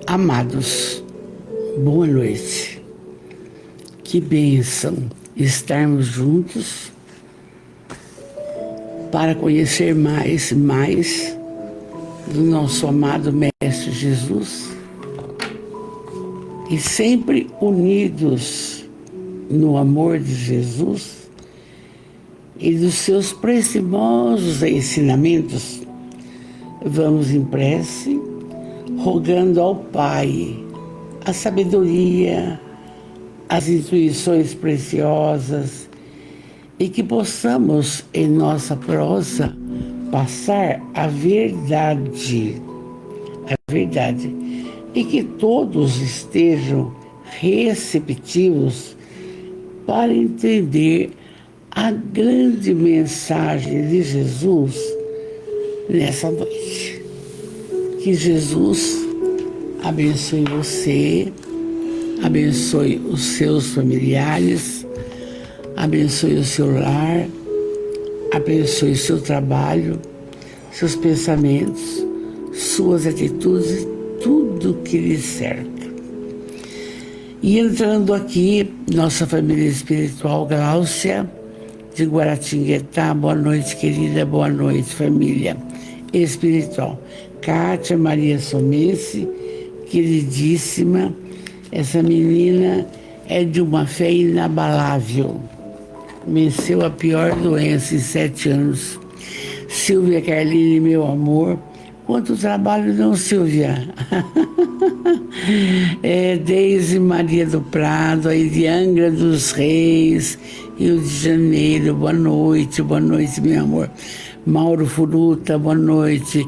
Amados, boa noite. Que bênção estarmos juntos para conhecer mais do nosso amado Mestre Jesus e sempre unidos no amor de Jesus e dos seus preciosos ensinamentos. Vamos em prece, rogando ao Pai a sabedoria, as intuições preciosas e que possamos em nossa prosa passar a verdade e que todos estejam receptivos para entender a grande mensagem de Jesus nessa noite. Que Jesus abençoe você, abençoe os seus familiares, abençoe o seu lar, abençoe o seu trabalho, seus pensamentos, suas atitudes, tudo que lhe cerca. E entrando aqui, nossa família espiritual, Gláucia, de Guaratinguetá, boa noite, querida, boa noite, família espiritual. Kátia Maria Somense, queridíssima, essa menina é de uma fé inabalável. Venceu a pior doença em 7 anos. Silvia Carline, meu amor. Quanto trabalho não, Silvia? Deise Maria do Prado, aí de Angra dos Reis, Rio de Janeiro, boa noite, meu amor. Mauro Furuta, boa noite.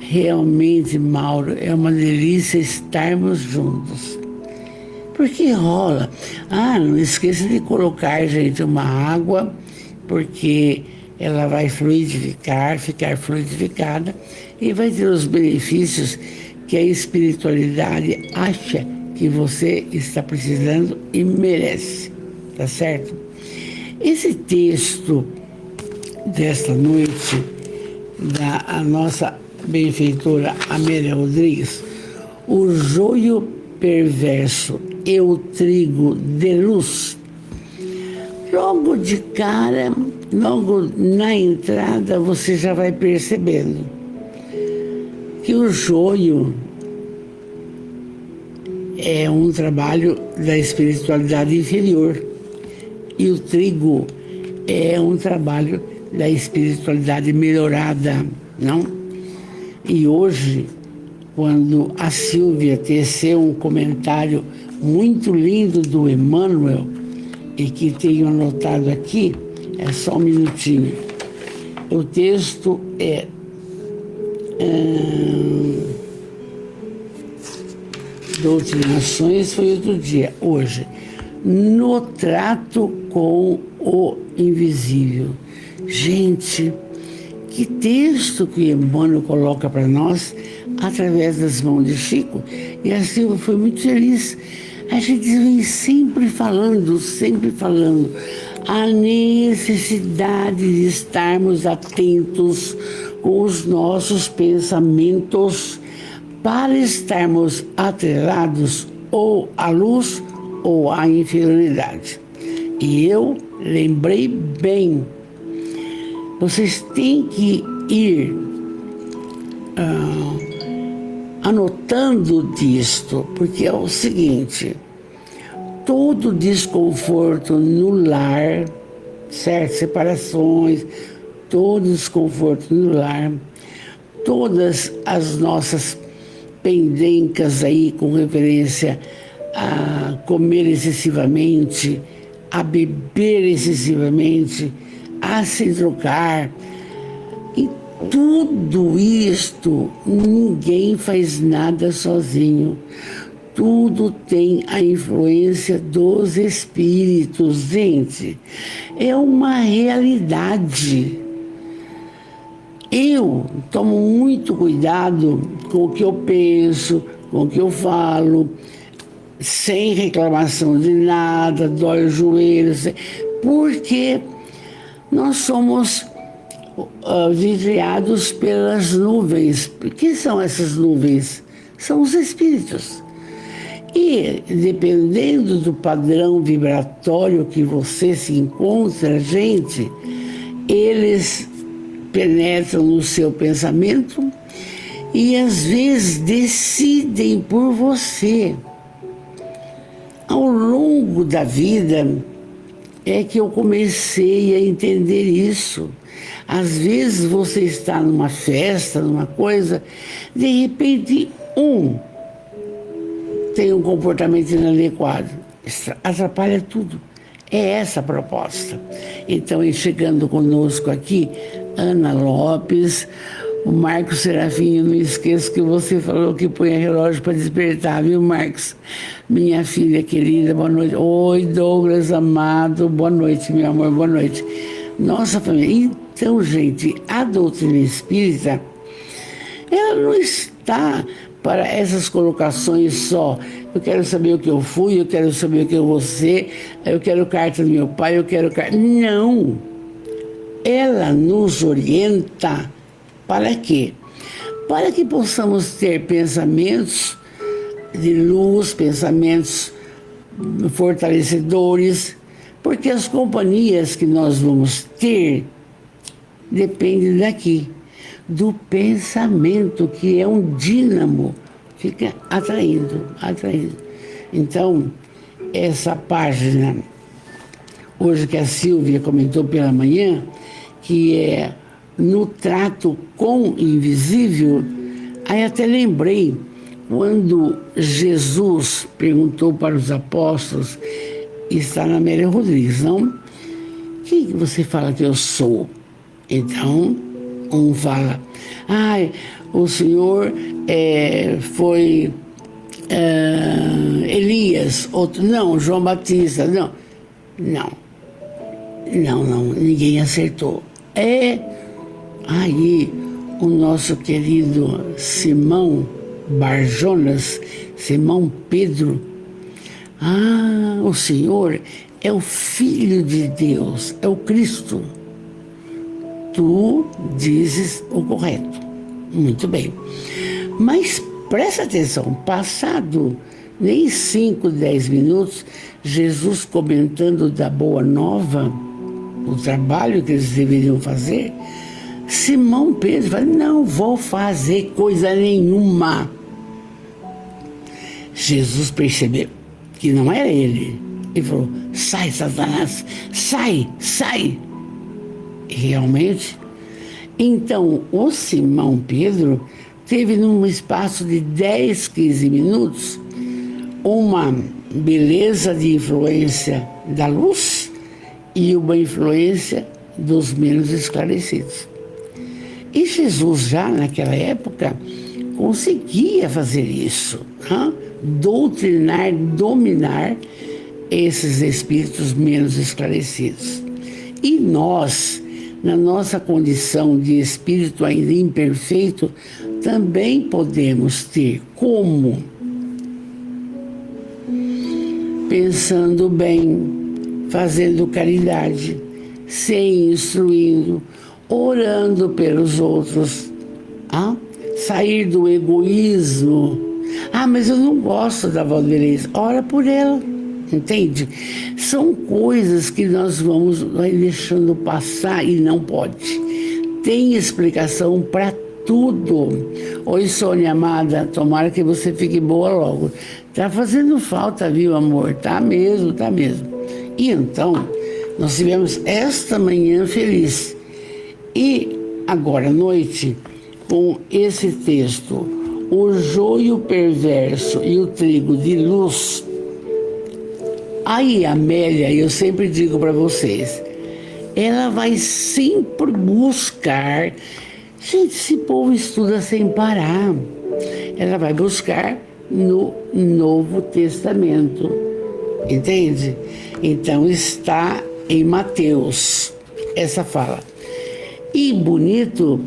Realmente, Mauro, é uma delícia estarmos juntos. Porque rola. Não esqueça de colocar, gente, uma água, porque ela vai ficar fluidificada e vai ter os benefícios que a espiritualidade acha que você está precisando e merece, tá certo? Esse texto desta noite, da nossa benfeitora Amélia Rodrigues, o joio perverso e o trigo de luz. Logo de cara, logo na entrada, você já vai percebendo que o joio é um trabalho da espiritualidade inferior e o trigo é um trabalho da espiritualidade melhorada, não? E hoje, quando a Silvia teceu um comentário muito lindo do Emmanuel, e que tenho anotado aqui, é só um minutinho. O texto é Doutrinações, foi outro dia, hoje. No trato com o invisível. Gente, que texto que Emmanuel coloca para nós através das mãos de Chico. E a Silvia foi muito feliz. A gente vem sempre falando a necessidade de estarmos atentos com os nossos pensamentos para estarmos atrelados ou à luz ou à inferioridade. E eu lembrei bem, vocês têm que ir anotando disto, porque é o seguinte: todo desconforto no lar, certo? Separações, todo desconforto no lar, todas as nossas pendencas aí com referência a comer excessivamente, a beber excessivamente, a se trocar. E tudo isto, ninguém faz nada sozinho. Tudo tem a influência dos espíritos, gente. É uma realidade. Eu tomo muito cuidado com o que eu penso, com o que eu falo, sem reclamação de nada, dói o joelho, porque nós somos vigiados pelas nuvens. O que são essas nuvens? são os espíritos. E, dependendo do padrão vibratório que você se encontra, gente, eles penetram no seu pensamento e, às vezes, decidem por você. Ao longo da vida é que eu comecei a entender isso. Às vezes você está numa festa, numa coisa, de repente tem um comportamento inadequado, atrapalha tudo. É essa a proposta. Então, chegando conosco aqui, Ana Lopes, o Marcos Serafim, não esqueço que você falou que põe relógio para despertar, viu, Marcos? Minha filha querida, boa noite. Oi, Douglas amado, boa noite, meu amor, boa noite. Nossa família. Então, gente, a doutrina espírita, ela não está para essas colocações só. Eu quero saber o que eu fui, eu quero saber o que eu vou ser, eu quero carta do meu pai, eu quero carta... Não! Ela nos orienta para quê? Para que possamos ter pensamentos de luz, pensamentos fortalecedores, porque as companhias que nós vamos ter dependem daqui, do pensamento, que é um dínamo, fica atraindo. Então, essa página, hoje que a Silvia comentou pela manhã, que é no trato com o invisível, aí até lembrei, quando Jesus perguntou para os apóstolos, está na Amélia Rodrigues, não? Quem que você fala que eu sou? Então, um fala, o Senhor foi Elias, outro, não, João Batista, não, ninguém acertou. Aí o nosso querido Simão Barjonas, Simão Pedro, o Senhor é o Filho de Deus, é o Cristo. Tu dizes o correto. Muito bem. Mas presta atenção, passado nem 5, 10 minutos, Jesus comentando da Boa Nova, o trabalho que eles deveriam fazer, Simão Pedro fala, não vou fazer coisa nenhuma. Jesus percebeu que não era ele. Ele falou, sai, Satanás, sai. Realmente. Então, o Simão Pedro teve num espaço de 10, 15 minutos uma beleza de influência da luz e uma influência dos menos esclarecidos. E Jesus já naquela época conseguia fazer isso, doutrinar, dominar esses espíritos menos esclarecidos. E nós, na nossa condição de espírito ainda imperfeito, também podemos ter como? Pensando bem, fazendo caridade, se instruindo, orando pelos outros, sair do egoísmo. Mas eu não gosto da Valdelez. Ora por ela, entende? São coisas que nós vamos deixando passar e não pode. Tem explicação para tudo. Oi, Sônia amada, tomara que você fique boa logo. Tá fazendo falta, viu, amor? Tá mesmo. E então, nós tivemos esta manhã feliz. E agora à noite, com esse texto, o joio perverso e o trigo de luz. Aí, Amélia, eu sempre digo para vocês, ela vai sempre buscar. Gente, esse povo estuda sem parar. Ela vai buscar no Novo Testamento, entende? Então está em Mateus essa fala. E bonito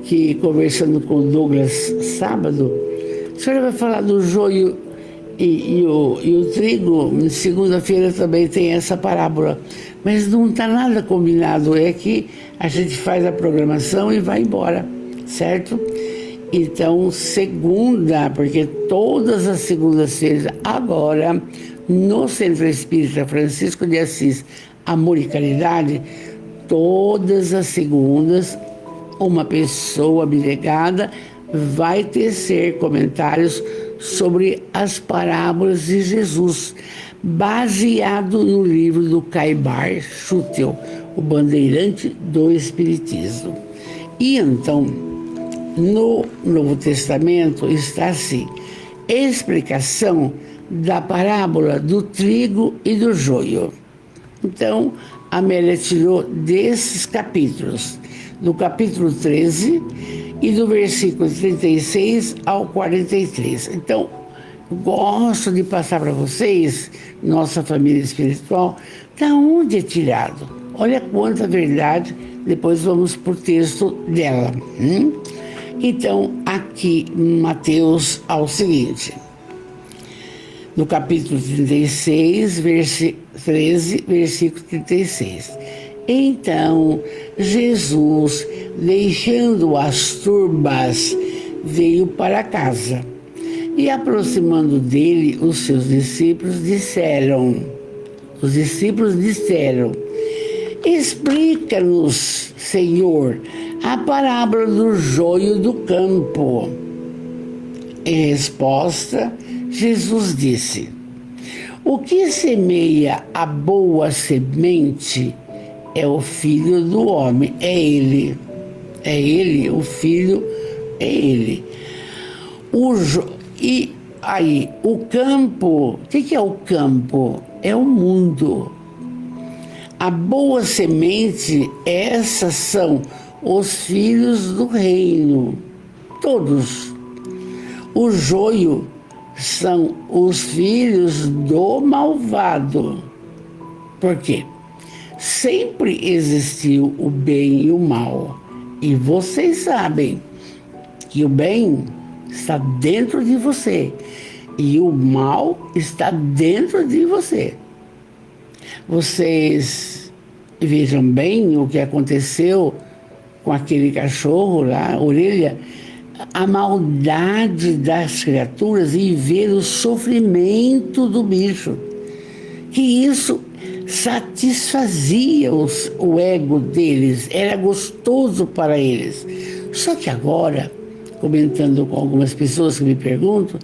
que, conversando com o Douglas sábado, a senhora vai falar do joio e o trigo. Segunda-feira também tem essa parábola, mas não está nada combinado, é que a gente faz a programação e vai embora, certo? Então, segunda, porque todas as segundas-feiras, agora, no Centro Espírita Francisco de Assis, Amor e Caridade, todas as segundas, uma pessoa abnegada vai tecer comentários sobre as parábolas de Jesus, baseado no livro do Caibar Schutel, o bandeirante do Espiritismo. E então, no Novo Testamento está assim: explicação da parábola do trigo e do joio. Então, a Amélia tirou desses capítulos, do capítulo 13 e do versículo 36 ao 43. Então, gosto de passar para vocês, nossa família espiritual, da onde é tirado. Olha quanta verdade, depois vamos para o texto dela. Então, aqui em Mateus, ao seguinte, no capítulo 36, versículo 13, versículo 36. Então, Jesus, deixando as turbas, veio para casa. E aproximando dele, os seus discípulos disseram, explica-nos, Senhor, a parábola do joio do campo. Em resposta, Jesus disse: o que semeia a boa semente é o Filho do homem, é ele, o Filho é ele. E aí, o campo, o que é o campo? É o mundo. A boa semente, essas são os filhos do reino, todos. O joio são os filhos do malvado. Por quê? Sempre existiu o bem e o mal. E vocês sabem que o bem está dentro de você e o mal está dentro de você. Vocês vejam bem o que aconteceu com aquele cachorro lá, Orelha, a maldade das criaturas e ver o sofrimento do bicho, que isso satisfazia o ego deles, era gostoso para eles. Só que agora, comentando com algumas pessoas que me perguntam,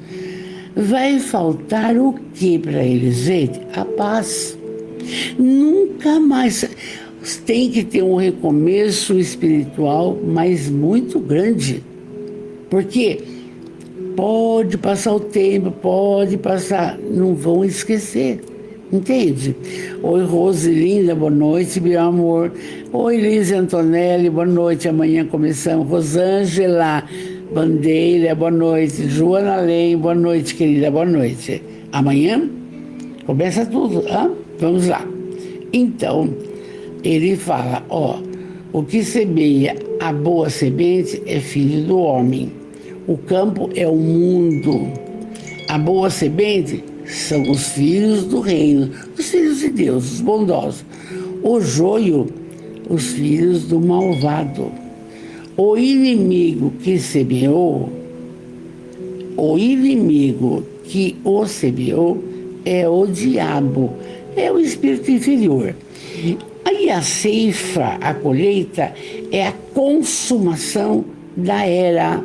vai faltar o que para eles, gente? A paz. Nunca mais. Tem que ter um recomeço espiritual, mas muito grande. Porque pode passar o tempo, pode passar, não vão esquecer. Entende? Oi, Roselinda, boa noite, meu amor. Oi, Liz Antonelli, boa noite. Amanhã começamos. Rosângela Bandeira, boa noite. Joana Lei, boa noite, querida, boa noite. Amanhã começa tudo, hein? Vamos lá. Então, ele fala, o que semeia a boa semente é filho do homem. O campo é o mundo. A boa semente são os filhos do reino, os filhos de Deus, os bondosos. O joio, os filhos do malvado. O inimigo que semeou, é o diabo, é o espírito inferior. Aí a ceifa, a colheita, é a consumação da era.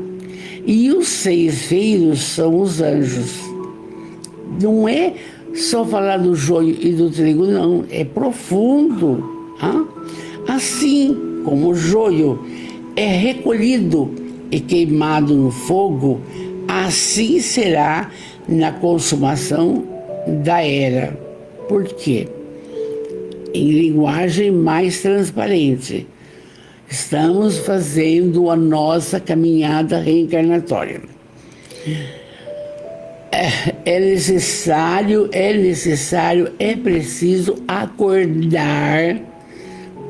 E os ceifeiros são os anjos. Não é só falar do joio e do trigo, não. É profundo. Assim como o joio é recolhido e queimado no fogo, assim será na consumação da era. Por quê? Em linguagem mais transparente, estamos fazendo a nossa caminhada reencarnatória. É preciso acordar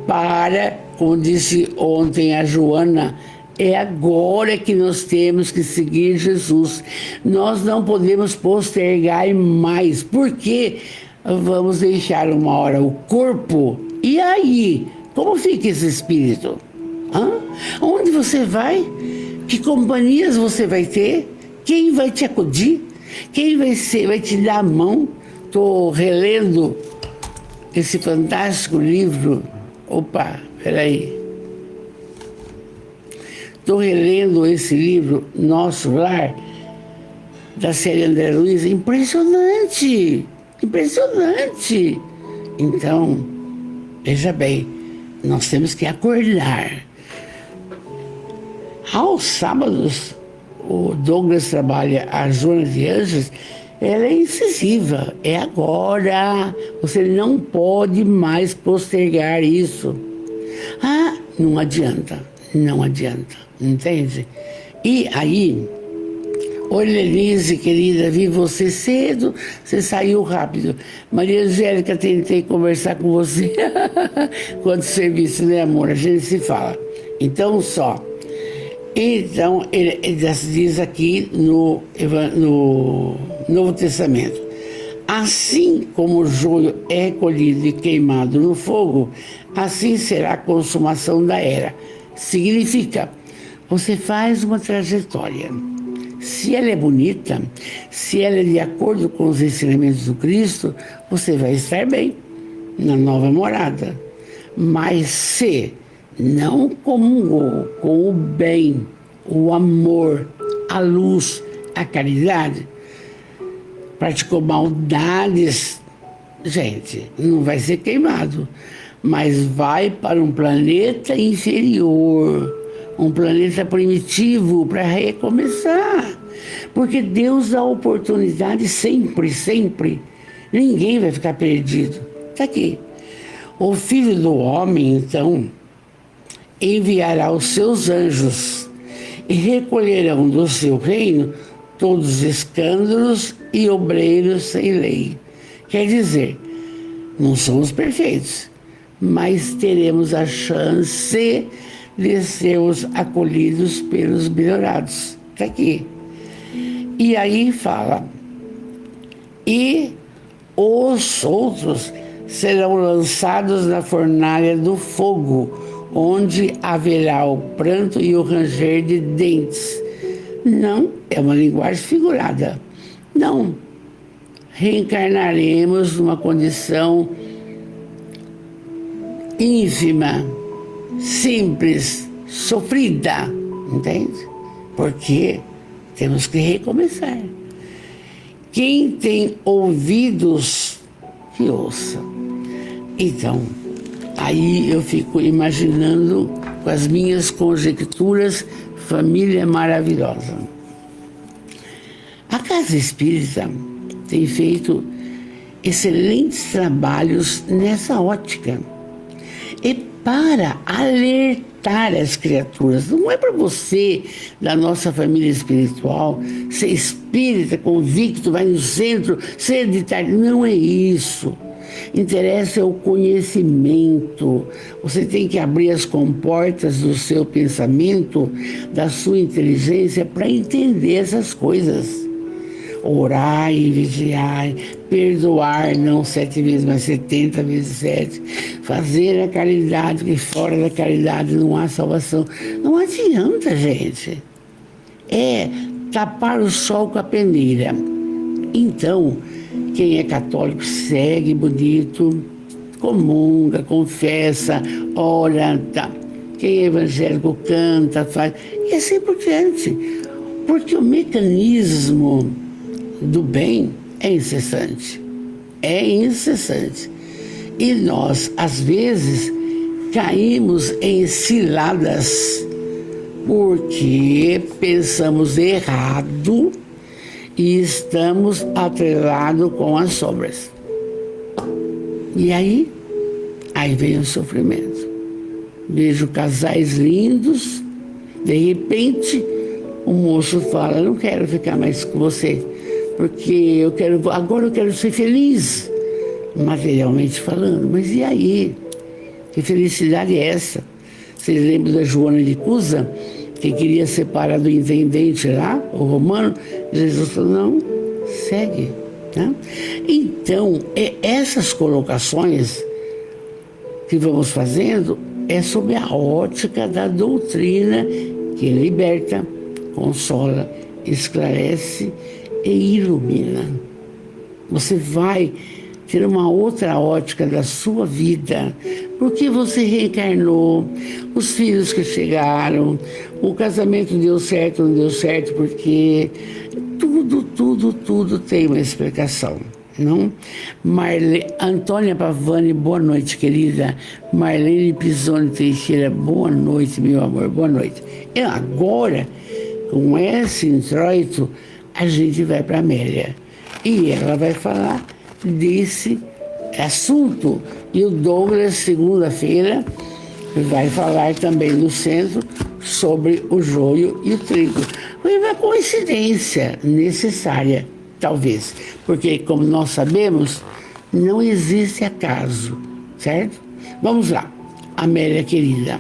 para, como disse ontem a Joana, é agora que nós temos que seguir Jesus. Nós não podemos postergar mais, porque vamos deixar uma hora o corpo. E aí? Como fica esse espírito? Onde você vai? Que companhias você vai ter? Quem vai te acudir? Quem vai te dar a mão? Estou relendo esse fantástico livro. Opa, peraí. Estou relendo esse livro, Nosso Lar, da série André Luiz. Impressionante! Impressionante! Então, veja bem, nós temos que acordar. Aos sábados, o Douglas trabalha a Joana de Anjos, ela é incisiva, é agora. Você não pode mais postergar isso. Ah, não adianta, entende? E aí, oi Lenise, querida, vi você cedo, você saiu rápido. Maria Angélica, tentei conversar com você. Quanto serviço, né, amor? A gente se fala. Então, Então, ele diz aqui no Novo Testamento: assim como o joio é recolhido e queimado no fogo, assim será a consumação da era. Significa, você faz uma trajetória. Se ela é bonita, se ela é de acordo com os ensinamentos do Cristo, você vai estar bem na nova morada. Mas se não comungou com o bem, o amor, a luz, a caridade, praticou maldades, gente, não vai ser queimado, mas vai para um planeta inferior, um planeta primitivo, para recomeçar. Porque Deus dá oportunidade sempre, sempre. Ninguém vai ficar perdido. Está aqui. O Filho do Homem, então, enviará os seus anjos e recolherão do seu reino todos os escândalos e obreiros sem lei. Quer dizer, não somos perfeitos, mas teremos a chance de sermos acolhidos pelos melhorados. Está aqui. E aí fala, e os outros serão lançados na fornalha do fogo, onde haverá o pranto e o ranger de dentes. Não é uma linguagem figurada. Não. Reencarnaremos numa condição ínfima, simples, sofrida, entende? Porque temos que recomeçar. Quem tem ouvidos, que ouça. Então, aí eu fico imaginando com as minhas conjecturas, família maravilhosa. A Casa Espírita tem feito excelentes trabalhos nessa ótica. E para alertar as criaturas, não é para você, da nossa família espiritual, ser espírita, convicto, vai no centro, ser de tarde. Não é isso. Interessa é o conhecimento. Você tem que abrir as comportas do seu pensamento, da sua inteligência, para entender essas coisas. Orar e vigiar, perdoar, não 7 vezes, mas 70 vezes 7. Fazer a caridade, que fora da caridade não há salvação. Não adianta, gente. É tapar o sol com a peneira. Então, quem é católico segue bonito, comunga, confessa, ora, tá. Quem é evangélico canta, faz, e assim por diante. Porque o mecanismo do bem é incessante. É incessante. E nós, às vezes, caímos em ciladas porque pensamos errado e estamos atrelados com as sombras. E aí vem o sofrimento. Vejo casais lindos, de repente o moço fala: não quero ficar mais com você, porque agora eu quero ser feliz, materialmente falando. Mas e aí? Que felicidade é essa? Vocês lembram da Joana de Cusa, que queria separar do intendente lá, o romano? Jesus falou: não, segue. Né? Então, essas colocações que vamos fazendo é sob a ótica da doutrina que liberta, consola, esclarece e ilumina. Você vai ter uma outra ótica da sua vida, porque você reencarnou, os filhos que chegaram, o casamento deu certo, não deu certo, porque tudo tem uma explicação, não? Antônia Pavani, boa noite, querida. Marlene Pisoni Teixeira, boa noite, meu amor, boa noite. E agora, com esse introito, a gente vai para a Amélia. E ela vai falar desse assunto. E o Douglas, segunda-feira, vai falar também no centro sobre o joio e o trigo. Foi uma coincidência necessária, talvez, porque, como nós sabemos, não existe acaso, certo? Vamos lá, Amélia querida.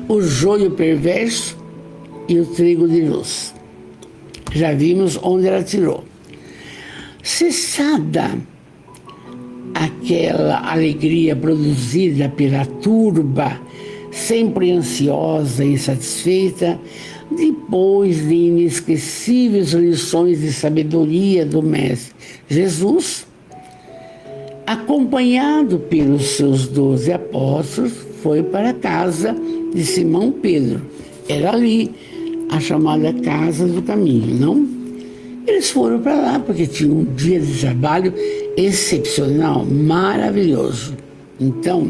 O joio perverso e o trigo de luz. Já vimos onde ela tirou. Cessada aquela alegria produzida pela turba, sempre ansiosa e insatisfeita, depois de inesquecíveis lições de sabedoria do Mestre Jesus, acompanhado pelos seus 12 apóstolos, foi para a casa de Simão Pedro. Era ali a chamada Casa do Caminho, não? Eles foram para lá porque tinha um dia de trabalho excepcional, maravilhoso. Então,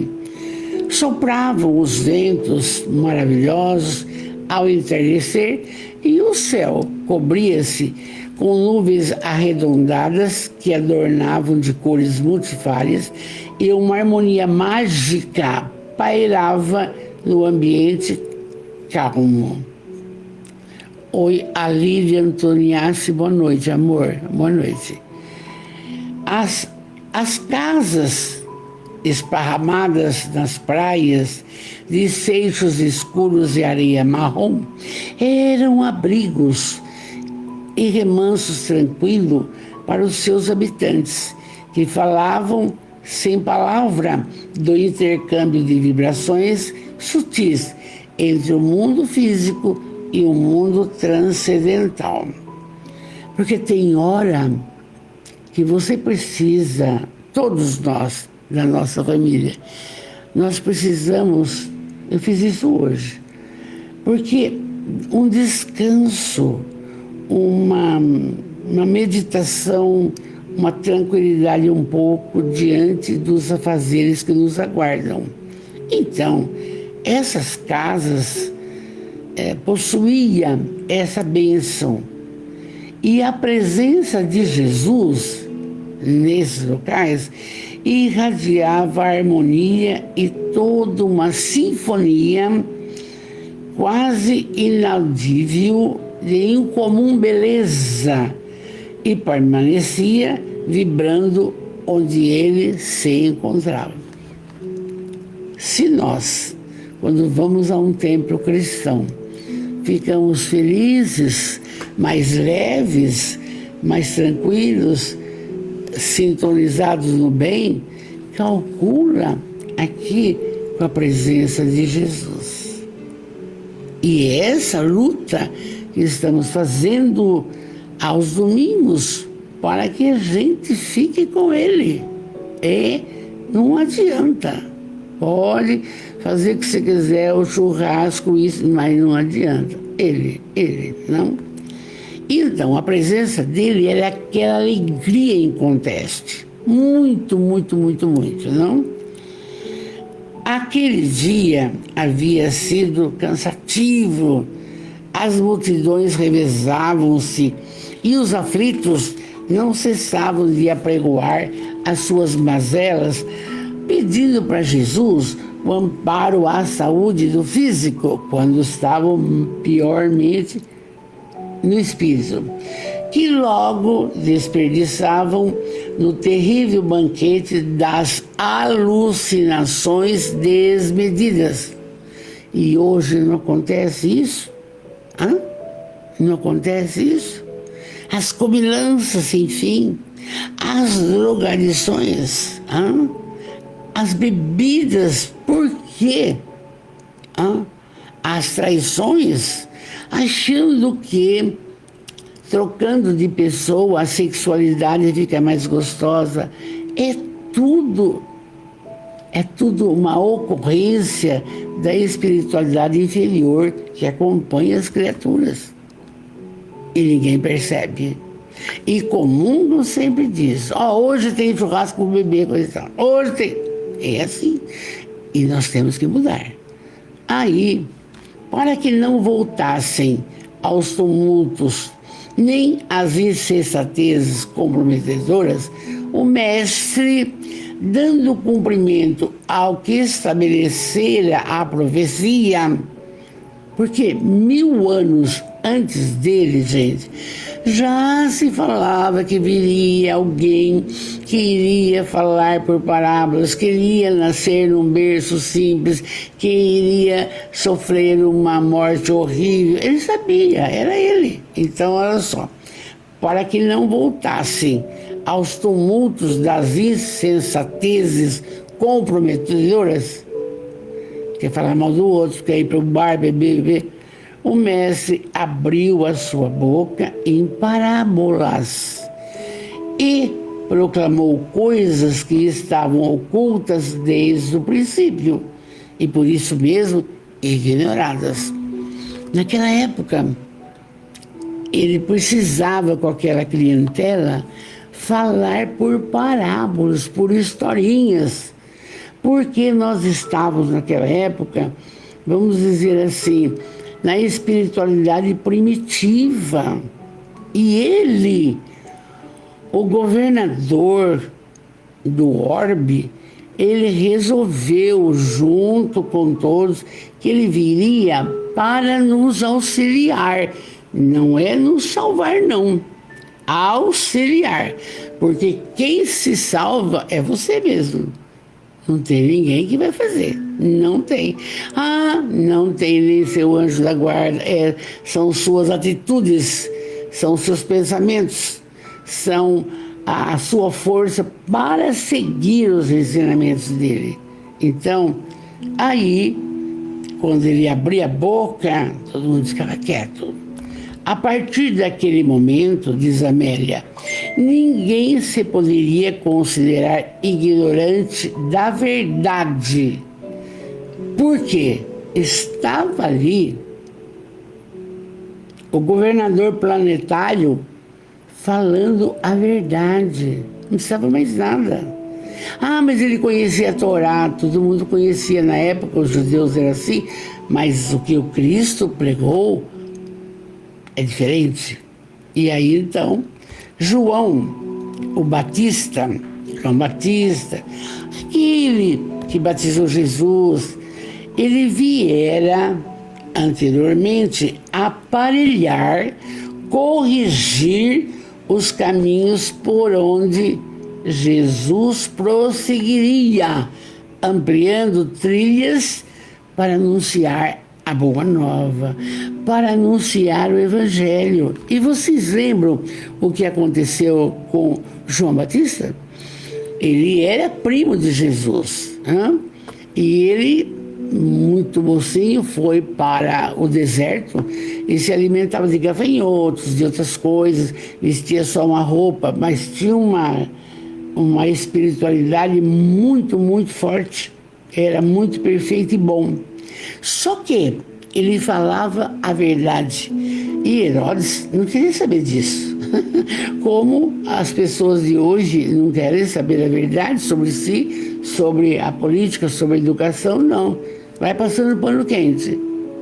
sopravam os ventos maravilhosos ao entardecer e o céu cobria-se com nuvens arredondadas que adornavam de cores multifárias e uma harmonia mágica pairava no ambiente calmo. Oi, Alília Antoniassi, boa noite, amor, boa noite. As casas esparramadas nas praias, de seixos escuros e areia marrom, eram abrigos e remansos tranquilos para os seus habitantes, que falavam sem palavra do intercâmbio de vibrações sutis entre o mundo físico e o mundo transcendental. Porque tem hora que você precisa, todos nós, da nossa família, nós precisamos, eu fiz isso hoje, porque um descanso, uma meditação, uma tranquilidade um pouco diante dos afazeres que nos aguardam. Então, essas casas possuía essa bênção. E a presença de Jesus nesses locais irradiava harmonia e toda uma sinfonia quase inaudível de incomum beleza e permanecia vibrando onde ele se encontrava. Se nós, quando vamos a um templo cristão, ficamos felizes, mais leves, mais tranquilos, sintonizados no bem, calcula aqui com a presença de Jesus. E essa luta que estamos fazendo aos domingos para que a gente fique com Ele. Não adianta. Pode fazer o que você quiser, o churrasco, isso, mas não adianta. Ele, não. Então, a presença dele era aquela alegria inconteste. Muito, não? Aquele dia havia sido cansativo, as multidões revezavam-se e os aflitos não cessavam de apregoar as suas mazelas, pedindo para Jesus o amparo à saúde do físico, quando estavam piormente no espírito, que logo desperdiçavam no terrível banquete das alucinações desmedidas. E hoje não acontece isso? Não acontece isso? As comilanças sem fim, as drogadições, as bebidas, por quê? As traições, achando que trocando de pessoa a sexualidade fica mais gostosa. É tudo uma ocorrência da espiritualidade inferior que acompanha as criaturas. E ninguém percebe. E comum sempre diz, hoje tem churrasco com o bebê, coisa. Hoje tem. É assim. E nós temos que mudar. Aí, para que não voltassem aos tumultos, nem às insensatezes comprometedoras, o mestre, dando cumprimento ao que estabelecera a profecia, porque 1000 anos antes dele, gente, já se falava que viria alguém que iria falar por parábolas, que iria nascer num berço simples, que iria sofrer uma morte horrível. Ele sabia, era ele. Então, olha só, para que não voltassem aos tumultos das insensatezes comprometedoras, quer falar mal do outro, quer ir para o bar, beber, o mestre abriu a sua boca em parábolas e proclamou coisas que estavam ocultas desde o princípio e por isso mesmo ignoradas. Naquela época, ele precisava com aquela clientela falar por parábolas, por historinhas, porque nós estávamos naquela época, vamos dizer assim, na espiritualidade primitiva. E ele, o governador do orbe, ele resolveu, junto com todos, que ele viria para nos auxiliar. Não é nos salvar, não. Auxiliar. Porque quem se salva é você mesmo. Não tem ninguém que vai fazer. Não tem. Não tem nem seu anjo da guarda. São suas atitudes, são seus pensamentos, são a sua força para seguir os ensinamentos dele. Então, aí, quando ele abria a boca, todo mundo ficava quieto. A partir daquele momento, diz Amélia, ninguém se poderia considerar ignorante da verdade, porque estava ali o governador planetário falando a verdade, não precisava mais nada. Mas ele conhecia a Torá, todo mundo conhecia na época, os judeus eram assim, mas o que o Cristo pregou é diferente. E aí então, João Batista, aquele que batizou Jesus, ele viera anteriormente aparelhar, corrigir os caminhos por onde Jesus prosseguiria, ampliando trilhas para anunciar a boa nova, para anunciar o Evangelho. E vocês lembram o que aconteceu com João Batista? Ele era primo de Jesus, e ele, muito mocinho, foi para o deserto e se alimentava de gafanhotos, de outras coisas, vestia só uma roupa, mas tinha uma espiritualidade muito, muito forte, era muito perfeito e bom. Só que ele falava a verdade e Herodes não queria saber disso. Como as pessoas de hoje não querem saber a verdade sobre si, sobre a política, sobre a educação, não. Vai passando pano quente.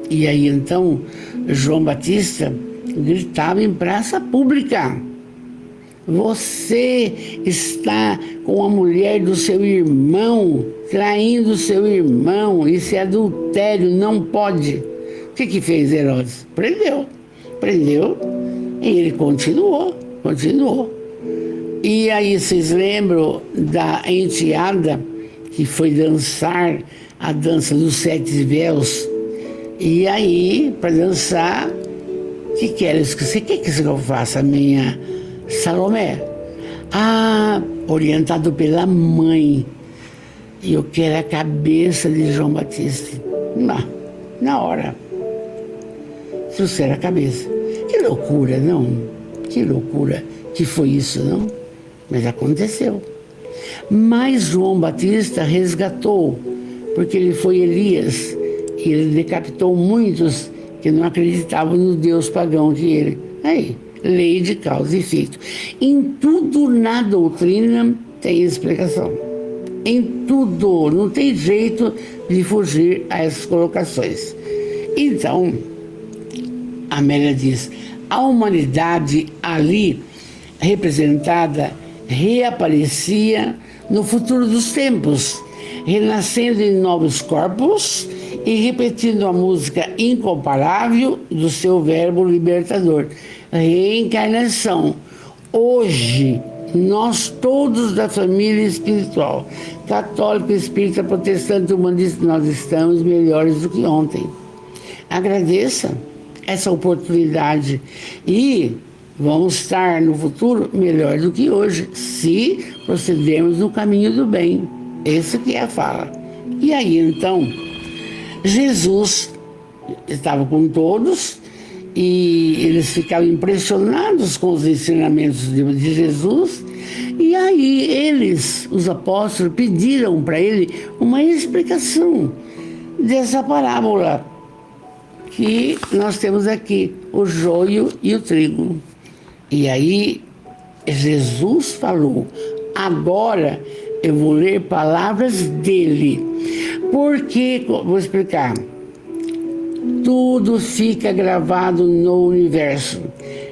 E aí então João Batista gritava em praça pública: você está com a mulher do seu irmão, traindo seu irmão, isso é adultério, não pode. O que fez Herodes? Prendeu, e ele continuou. E aí vocês lembram da enteada que foi dançar a dança dos 7 véus? E aí, para dançar, o que você quer que eu faça, minha Salomé? Orientado pela mãe. E eu quero a cabeça de João Batista. Na hora. trouxeram a cabeça. Que loucura, não? Que loucura que foi isso, não? Mas aconteceu. Mas João Batista resgatou, porque ele foi Elias, e ele decapitou muitos que não acreditavam no Deus pagão que ele. Aí, lei de causa e efeito. Em tudo na doutrina tem explicação. Em tudo, não tem jeito de fugir a essas colocações. Então, Amélia diz, a humanidade ali representada reaparecia no futuro dos tempos, renascendo em novos corpos e repetindo a música incomparável do seu verbo libertador. Reencarnação. Hoje, nós todos da família espiritual, católico, espírita, protestante, humanista, nós estamos melhores do que ontem. Agradeça essa oportunidade e vamos estar no futuro melhor do que hoje, se procedermos no caminho do bem. Esse que é a fala. E aí, então, Jesus estava com todos e eles ficavam impressionados com os ensinamentos de Jesus. E aí eles, os apóstolos, pediram para ele uma explicação dessa parábola que nós temos aqui, o joio e o trigo. E aí Jesus falou, agora eu vou ler palavras dele, porque, vou explicar, tudo fica gravado no universo.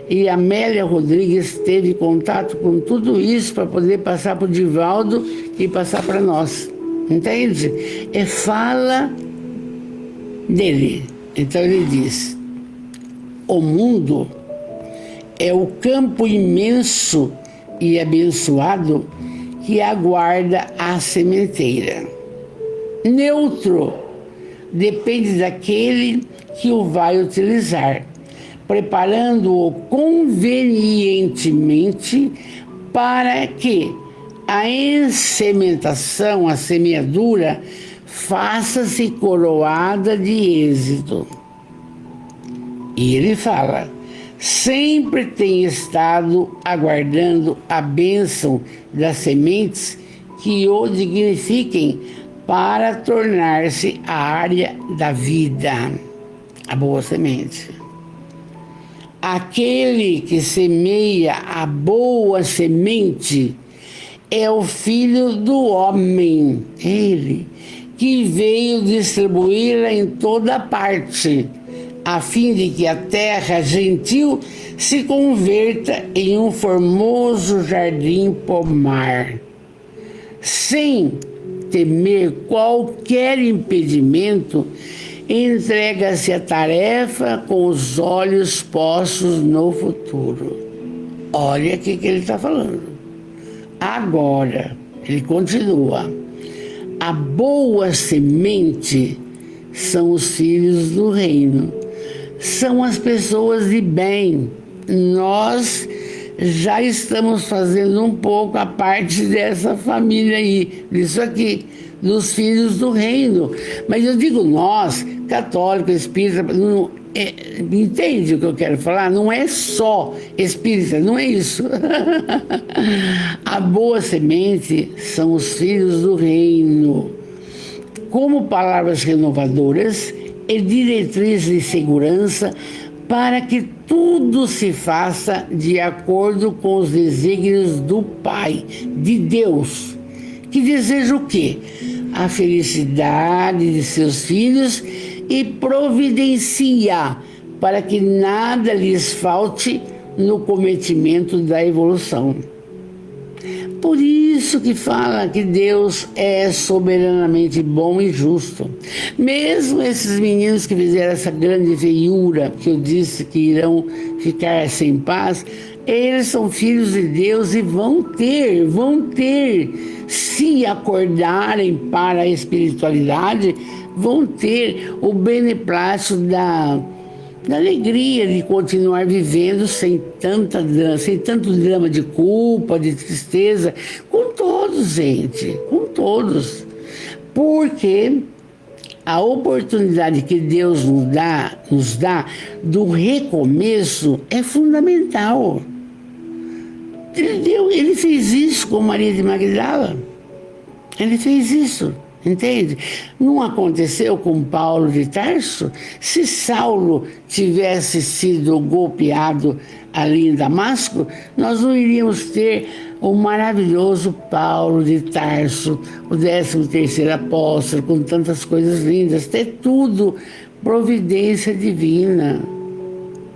E Amélia Rodrigues teve contato com tudo isso para poder passar para o Divaldo e passar para nós. Entende? É fala dele. Então ele diz, o mundo é o campo imenso e abençoado que aguarda a sementeira. Neutro depende daquele que o vai utilizar, preparando-o convenientemente para que a ensementação, a semeadura, faça-se coroada de êxito. E ele fala, sempre tem estado aguardando a bênção das sementes que o dignifiquem para tornar-se a área da vida, a boa semente. Aquele que semeia a boa semente é o Filho do Homem, ele, que veio distribuí-la em toda parte, a fim de que a terra gentil se converta em um formoso jardim pomar, sem temer qualquer impedimento. Entrega-se à tarefa com os olhos postos no futuro. Olha o que ele está falando. Agora, ele continua. A boa semente são os filhos do reino. São as pessoas de bem. Nós já estamos fazendo um pouco a parte dessa família aí, disso aqui, dos filhos do reino. Mas eu digo nós, católico, espírita, não, entende o que eu quero falar? Não é só espírita, não é isso. A boa semente são os filhos do reino. Como palavras renovadoras e diretrizes de segurança para que tudo se faça de acordo com os desígnios do Pai, de Deus, que deseja o quê? A felicidade de seus filhos e providencia para que nada lhes falte no cometimento da evolução. Por isso que fala que Deus é soberanamente bom e justo. Mesmo esses meninos que fizeram essa grande feiura, que eu disse que irão ficar sem paz, eles são filhos de Deus e vão ter, se acordarem para a espiritualidade, vão ter o beneplácito da alegria de continuar vivendo sem tanto drama de culpa, de tristeza, com todos, gente, com todos. Porque a oportunidade que Deus nos dá do recomeço é fundamental. Ele fez isso com Maria de Magdala. Ele fez isso, entende? Não aconteceu com Paulo de Tarso? Se Saulo tivesse sido golpeado ali em Damasco, nós não iríamos ter o maravilhoso Paulo de Tarso, o 13º apóstolo, com tantas coisas lindas, ter tudo providência divina.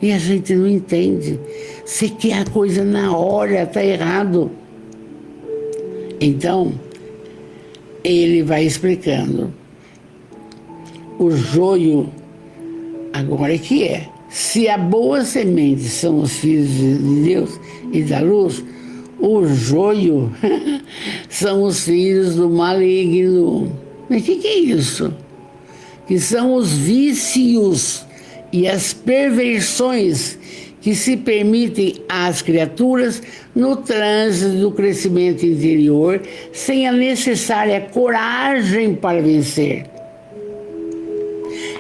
E a gente não entende. Você quer a coisa na hora, está errado. Então, ele vai explicando. O joio, agora que é. Se a boa semente são os filhos de Deus e da luz, o joio são os filhos do maligno. Mas o que é isso? Que são os vícios e as perversões que se permitem às criaturas no trânsito do crescimento interior, sem a necessária coragem para vencer.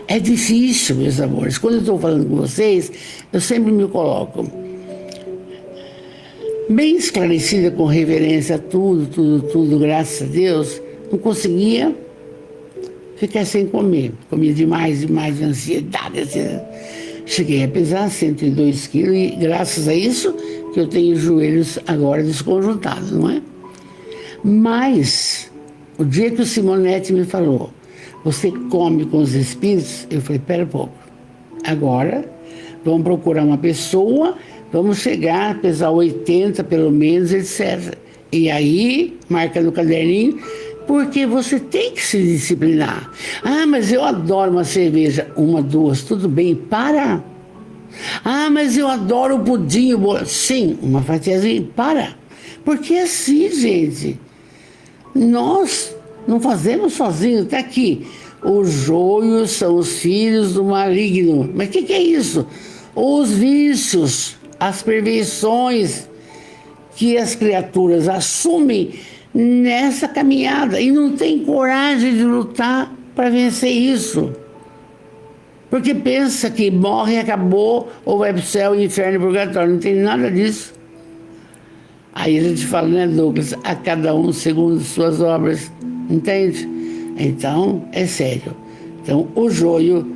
É difícil, meus amores. Quando eu estou falando com vocês, eu sempre me coloco bem esclarecida, com reverência a tudo, graças a Deus. Não conseguia ficar sem comer. Comia demais, ansiedade. Assim. Cheguei a pesar 102 quilos e graças a isso que eu tenho os joelhos agora desconjuntados, não é? Mas, o dia que o Simonetti me falou, você come com os espíritos, eu falei, pera um pouco. Agora, vamos procurar uma pessoa, vamos chegar a pesar 80 pelo menos, etc. E aí, marca no caderninho, porque você tem que se disciplinar. Ah, mas eu adoro uma cerveja. 1, 2, tudo bem, para. Ah, mas eu adoro o pudim, o bolo. Sim, uma fatiazinha, para. Porque é assim, gente. Nós não fazemos sozinhos, tá aqui. Os joios são os filhos do maligno. Mas o que é isso? Os vícios, as perversões que as criaturas assumem nessa caminhada e não tem coragem de lutar para vencer isso. Porque pensa que morre e acabou, ou vai para o céu, inferno e purgatório. Não tem nada disso. Aí a gente fala, né, Douglas? A cada um segundo suas obras. Entende? Então, é sério. Então, o joio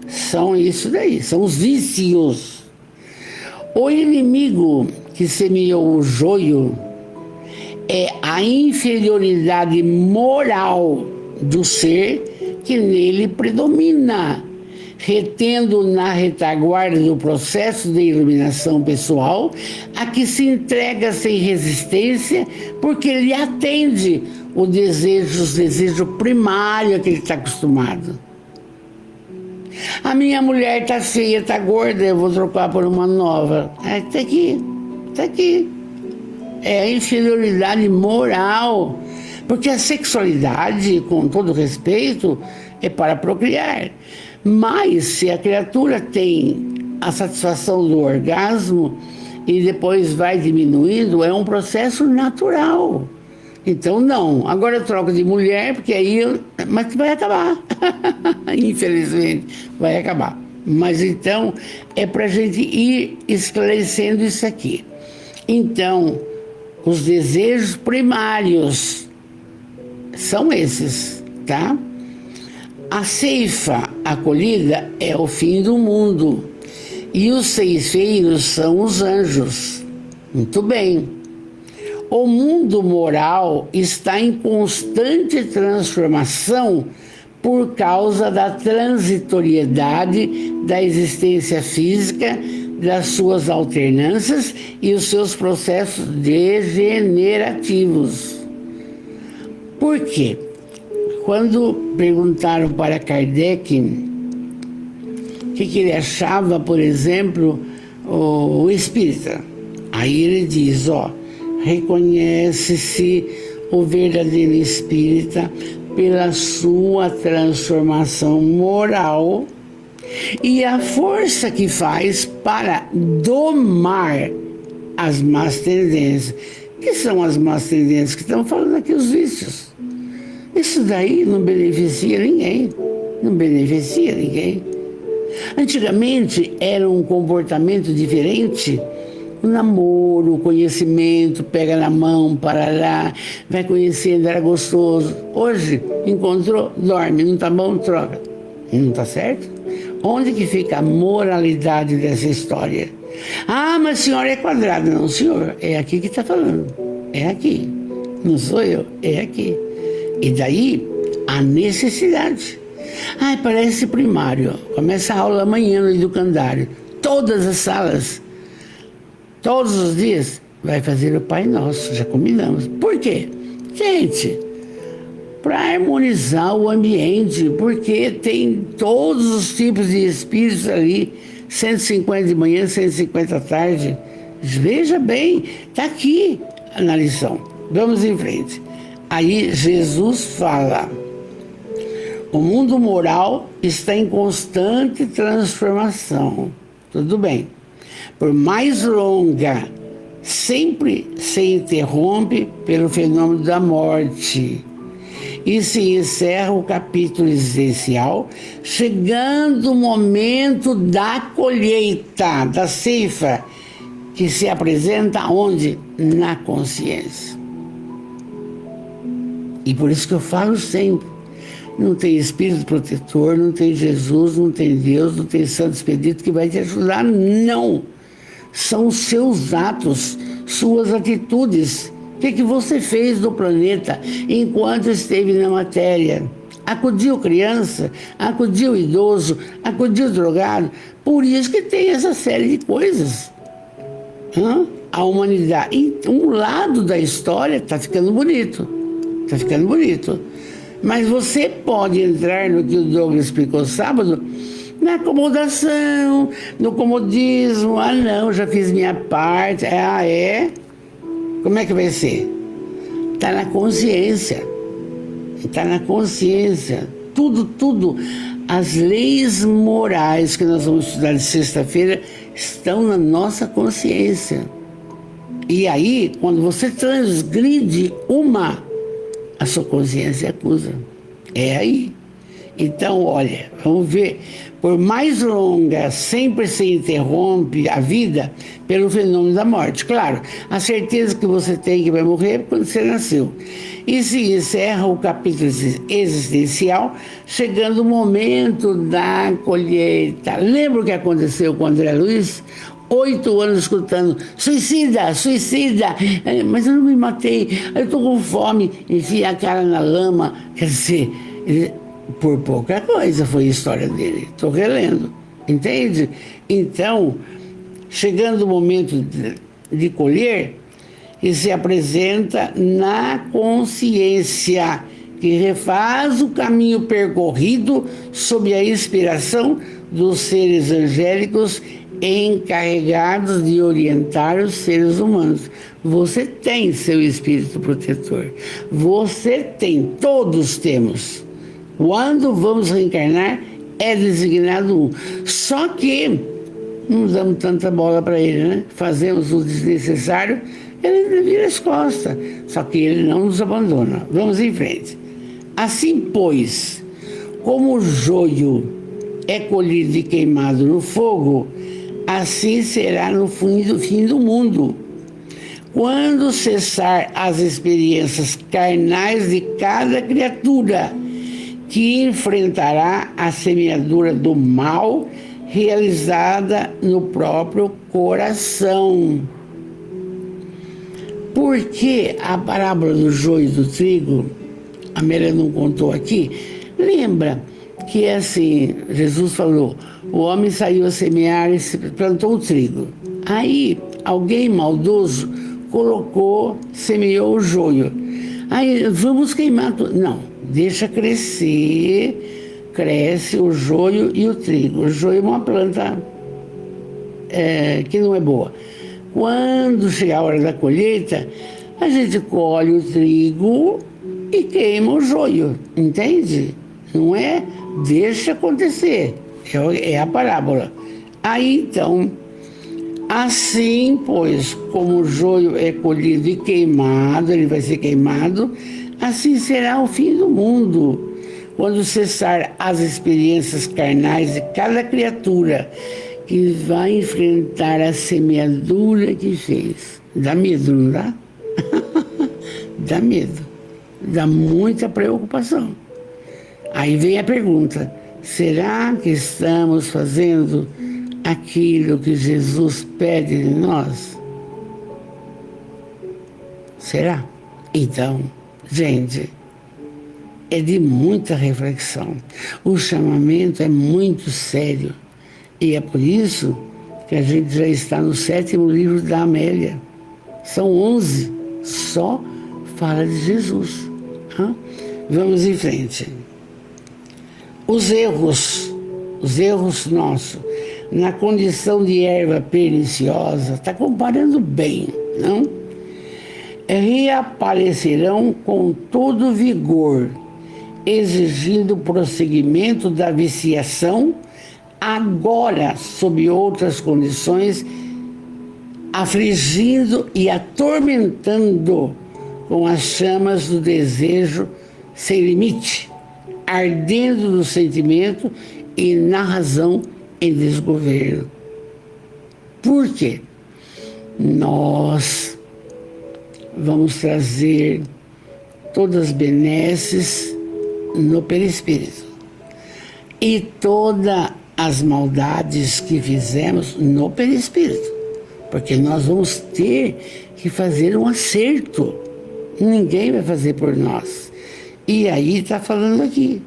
são isso daí, são os vícios. O inimigo que semeou o joio é a inferioridade moral do ser que nele predomina, retendo na retaguarda do processo de iluminação pessoal, a que se entrega sem resistência, porque ele atende o desejo primário a que ele está acostumado. A minha mulher está feia, está gorda, eu vou trocar por uma nova. Está aqui, está aqui. É a inferioridade moral, porque a sexualidade, com todo respeito, é para procriar. Mas se a criatura tem a satisfação do orgasmo e depois vai diminuindo, é um processo natural. Então não, agora eu troco de mulher, porque aí mas vai acabar. Infelizmente, vai acabar. Mas então é para a gente ir esclarecendo isso aqui. Então, os desejos primários são esses, tá? A ceifa acolhida é o fim do mundo e os ceifeiros são os anjos. Muito bem. O mundo moral está em constante transformação por causa da transitoriedade da existência física, das suas alternâncias e os seus processos degenerativos. Por quê? Quando perguntaram para Kardec o que ele achava, por exemplo, o espírita, aí ele diz, reconhece-se o verdadeiro espírita pela sua transformação moral e a força que faz para domar as más tendências. Que são as más tendências? Que estamos falando aqui, os vícios. Isso daí não beneficia ninguém. não beneficia ninguém. Antigamente era um comportamento diferente. O namoro, o conhecimento, pega na mão, para lá, vai conhecendo, era gostoso. Hoje, encontrou, dorme, não tá bom, troca. Não tá certo? Onde que fica a moralidade dessa história? Ah, mas a senhora é quadrada. Não, senhor, é aqui que está falando. É aqui. Não sou eu, é aqui. E daí, a necessidade. Ai, parece primário. Começa a aula amanhã no educandário. Todas as salas, todos os dias, vai fazer o Pai Nosso. Já combinamos. Por quê? Gente, para harmonizar o ambiente, porque tem todos os tipos de espíritos ali, 150 de manhã, 150 à tarde. Veja bem, está aqui na lição. Vamos em frente. Aí Jesus fala: o mundo moral está em constante transformação. Tudo bem. Por mais longa, sempre se interrompe pelo fenômeno da morte. E se encerra o capítulo existencial, chegando o momento da colheita, da ceifa, que se apresenta onde? Na consciência. E por isso que eu falo sempre, não tem espírito protetor, não tem Jesus, não tem Deus, não tem santo expedito que vai te ajudar, não. São os seus atos, suas atitudes. O que você fez no planeta enquanto esteve na matéria? Acudiu criança, acudiu idoso, acudiu drogado. Por isso que tem essa série de coisas. A humanidade, um lado da história está ficando bonito. Está ficando bonito. Mas você pode entrar no que o Douglas explicou sábado, na acomodação, no comodismo. Ah, não, já fiz minha parte. Ah, é? Como é que vai ser? Está na consciência. Está na consciência. Tudo. As leis morais que nós vamos estudar de sexta-feira estão na nossa consciência. E aí, quando você transgride a sua consciência acusa. É aí. Então, olha, vamos ver. Por mais longa, sempre se interrompe a vida pelo fenômeno da morte. Claro, a certeza que você tem que vai morrer quando você nasceu. E se encerra o capítulo existencial, chegando o momento da colheita. Lembra o que aconteceu com o André Luiz? 8 anos escutando, suicida, mas eu não me matei, eu estou com fome, enfia a cara na lama. Quer dizer, por pouca coisa foi a história dele, estou relendo, entende? Então, chegando o momento de colher, ele se apresenta na consciência, que refaz o caminho percorrido sob a inspiração dos seres angélicos encarregados de orientar os seres humanos. Você tem seu espírito protetor. Você tem, todos temos. Quando vamos reencarnar, é designado um. Só que não damos tanta bola para ele, né? Fazemos o desnecessário, ele vira as costas. Só que ele não nos abandona. Vamos em frente. Assim, pois, como o joio é colhido e queimado no fogo, assim será no fim do mundo. Quando cessar as experiências carnais de cada criatura, que enfrentará a semeadura do mal realizada no próprio coração. Por que a parábola do joio e do trigo, a Mera não contou aqui? Lembra que assim, Jesus falou, o homem saiu a semear e plantou o trigo. Aí, alguém maldoso semeou o joio. Aí, vamos queimar tudo. Não, deixa crescer, cresce o joio e o trigo. O joio é uma planta que não é boa. Quando chegar a hora da colheita, a gente colhe o trigo e queima o joio, entende? Não é? Deixa acontecer. É a parábola. Aí então, assim, pois, como o joio é colhido e queimado, ele vai ser queimado, assim será o fim do mundo. quando cessar as experiências carnais de cada criatura que vai enfrentar a semeadura que fez. Dá medo, não dá? Dá medo. Dá muita preocupação. Aí vem a pergunta: será que estamos fazendo aquilo que Jesus pede de nós? Será? Então, gente, é de muita reflexão. O chamamento é muito sério. E é por isso que a gente já está no 7º livro da Amélia. São 11, só fala de Jesus. Vamos em frente. Os erros nossos, na condição de erva perniciosa, está comparando bem, não? Reaparecerão com todo vigor, exigindo o prosseguimento da viciação, agora sob outras condições, afligindo e atormentando com as chamas do desejo sem limite, ardendo no sentimento e na razão em desgoverno. Por quê? Nós vamos trazer todas as benesses no perispírito e todas as maldades que fizemos no perispírito, porque nós vamos ter que fazer um acerto. Ninguém vai fazer por nós. E aí está falando aqui.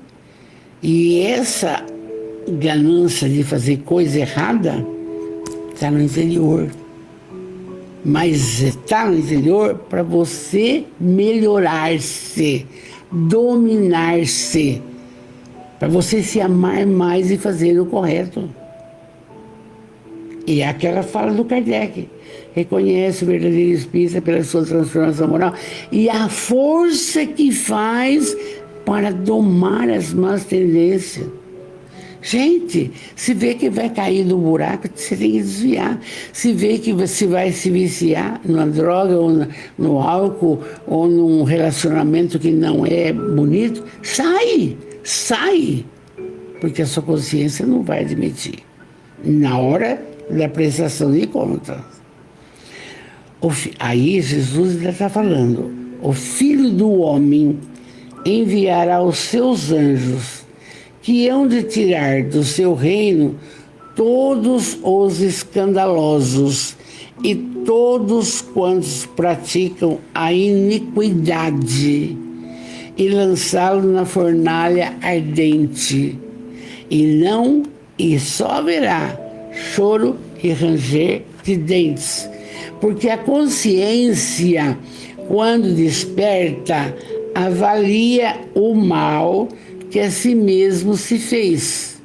E essa ganância de fazer coisa errada está no interior. Mas está no interior para você melhorar-se, dominar-se, para você se amar mais e fazer o correto. E é aquela fala do Kardec: reconhece o verdadeiro espírita pela sua transformação moral e a força que faz para domar as más tendências. Gente, se vê que vai cair no buraco, você tem que desviar. Se vê que você vai se viciar numa droga, ou no álcool, ou num relacionamento que não é bonito, sai! Porque a sua consciência não vai admitir. Na hora da prestação de contas. Aí Jesus ainda está falando: o Filho do Homem enviará os seus anjos, que hão de tirar do seu reino todos os escandalosos e todos quantos praticam a iniquidade, e lançá-lo na fornalha ardente. E só haverá choro e ranger de dentes, porque a consciência, quando desperta, avalia o mal que a si mesmo se fez,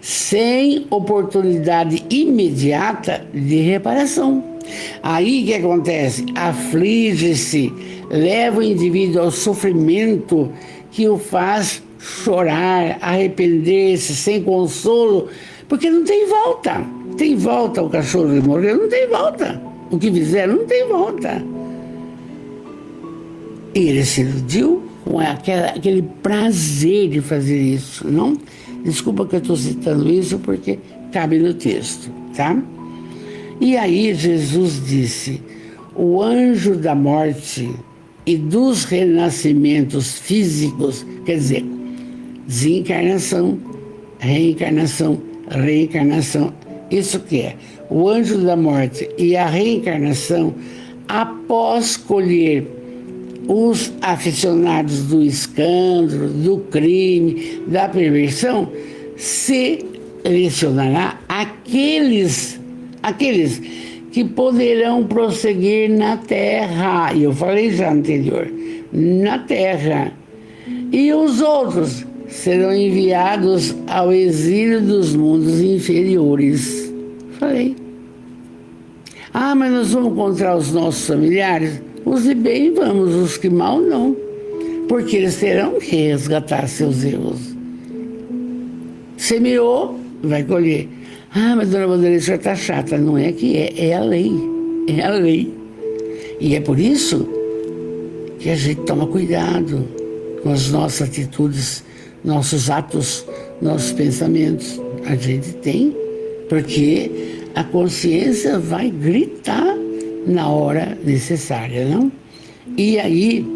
sem oportunidade imediata de reparação. Aí o que acontece? Aflige-se, leva o indivíduo ao sofrimento que o faz chorar, arrepender-se, sem consolo, porque não tem volta. Tem volta o cachorro que morreu? Não tem volta. O que fizeram não tem volta. E ele se iludiu com aquele prazer de fazer isso, não? Desculpa que eu estou citando isso porque cabe no texto, tá? E aí Jesus disse: o anjo da morte e dos renascimentos físicos, quer dizer, desencarnação, reencarnação, isso que é? O anjo da morte e a reencarnação, após colher os aficionados do escândalo, do crime, da perversão, selecionará aqueles que poderão prosseguir na terra. E eu falei já anterior, na terra. E os outros serão enviados ao exílio dos mundos inferiores. Falei. Mas nós vamos encontrar os nossos familiares? Os de bem vamos, os que mal não. Porque eles terão que resgatar seus erros. Semeou, vai colher. Mas dona Vanderlei, já está chata. Não é que é a lei. É a lei. E é por isso que a gente toma cuidado com as nossas atitudes nossos atos, nossos pensamentos. A gente tem, porque a consciência vai gritar na hora necessária, não? E aí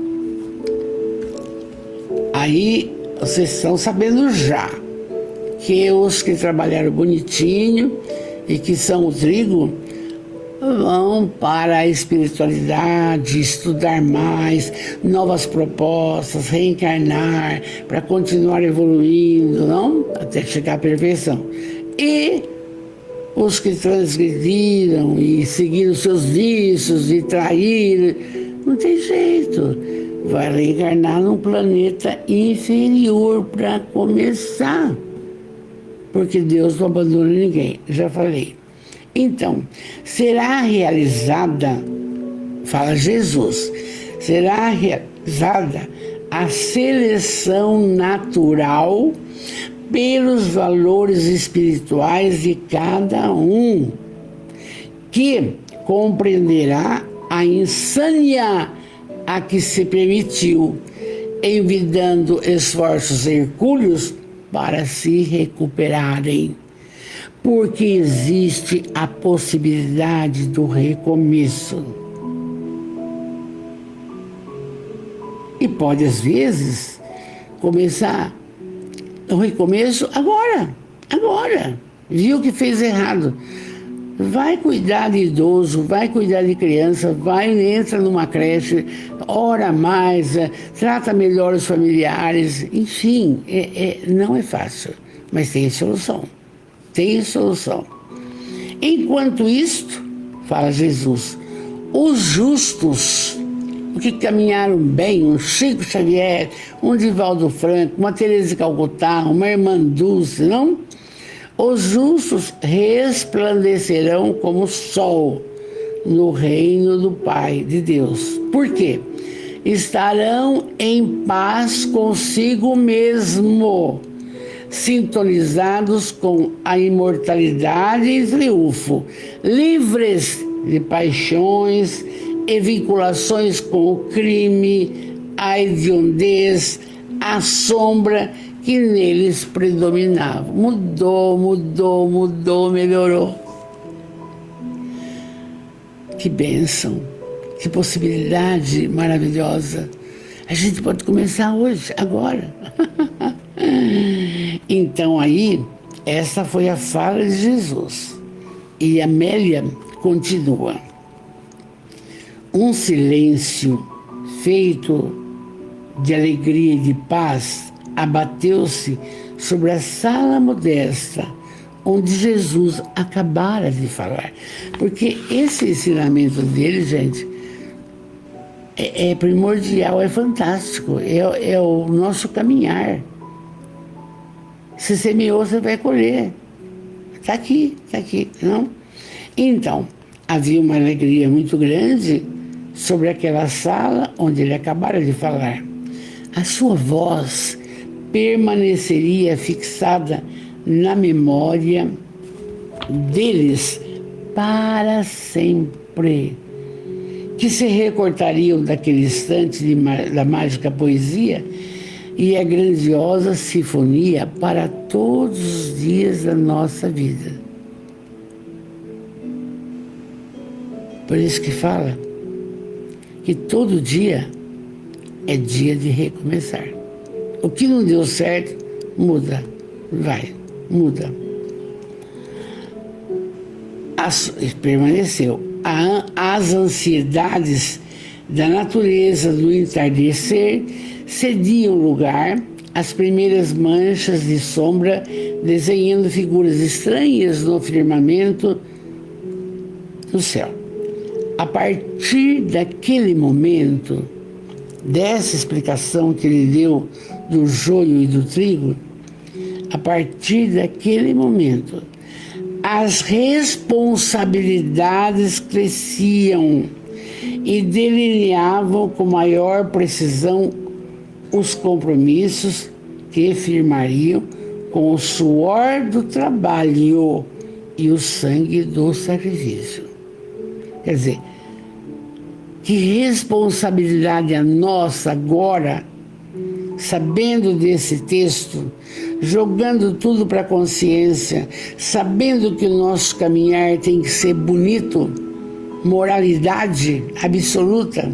vocês estão sabendo já que os que trabalharam bonitinho e que são o trigo vão para a espiritualidade, estudar mais, novas propostas, reencarnar, para continuar evoluindo, não? Até chegar à perfeição. E os que transgrediram e seguiram seus vícios e traíram, não tem jeito. Vai reencarnar num planeta inferior para começar. Porque Deus não abandona ninguém, já falei. Então, será realizada, fala Jesus, será realizada a seleção natural pelos valores espirituais de cada um, que compreenderá a insânia a que se permitiu, envidando esforços hercúleos para se recuperarem. Porque existe a possibilidade do recomeço. E pode, às vezes, começar o recomeço agora. Viu que fez errado. Vai cuidar de idoso, vai cuidar de criança, entra numa creche, ora mais, trata melhor os familiares, enfim, não é fácil, mas tem solução. Tem solução. Enquanto isto, fala Jesus, os justos, os que caminharam bem, um Chico Xavier, um Divaldo Franco, uma Teresa de Calcutá, uma Irmã Dulce, não? Os justos resplandecerão como o sol no reino do Pai de Deus. Por quê? Estarão em paz consigo mesmo, sintonizados com a imortalidade e triunfo, livres de paixões e vinculações com o crime, a hediondez, a sombra que neles predominava. Mudou, melhorou. Que bênção, que possibilidade maravilhosa. A gente pode começar hoje, agora. Então aí, essa foi a fala de Jesus. E Amélia continua. Um silêncio feito de alegria e de paz abateu-se sobre a sala modesta onde Jesus acabara de falar. Porque esse ensinamento dele, gente, é primordial, é fantástico, é o nosso caminhar. Se semeou, você vai colher. Está aqui, não? Então, havia uma alegria muito grande sobre aquela sala onde ele acabara de falar. A sua voz permaneceria fixada na memória deles para sempre, que se recordariam daquele instante da mágica poesia e a grandiosa sinfonia para todos os dias da nossa vida. Por isso que fala que todo dia é dia de recomeçar. O que não deu certo, muda. Permaneceu. As ansiedades da natureza do entardecer cediam lugar às primeiras manchas de sombra, desenhando figuras estranhas no firmamento do céu. A partir daquele momento, dessa explicação que ele deu do joio e do trigo, a partir daquele momento, as responsabilidades cresciam e delineavam com maior precisão os compromissos que firmariam com o suor do trabalho e o sangue do sacrifício. Quer dizer, que responsabilidade a nossa agora sabendo desse texto, jogando tudo para a consciência, sabendo que o nosso caminhar tem que ser bonito, moralidade absoluta,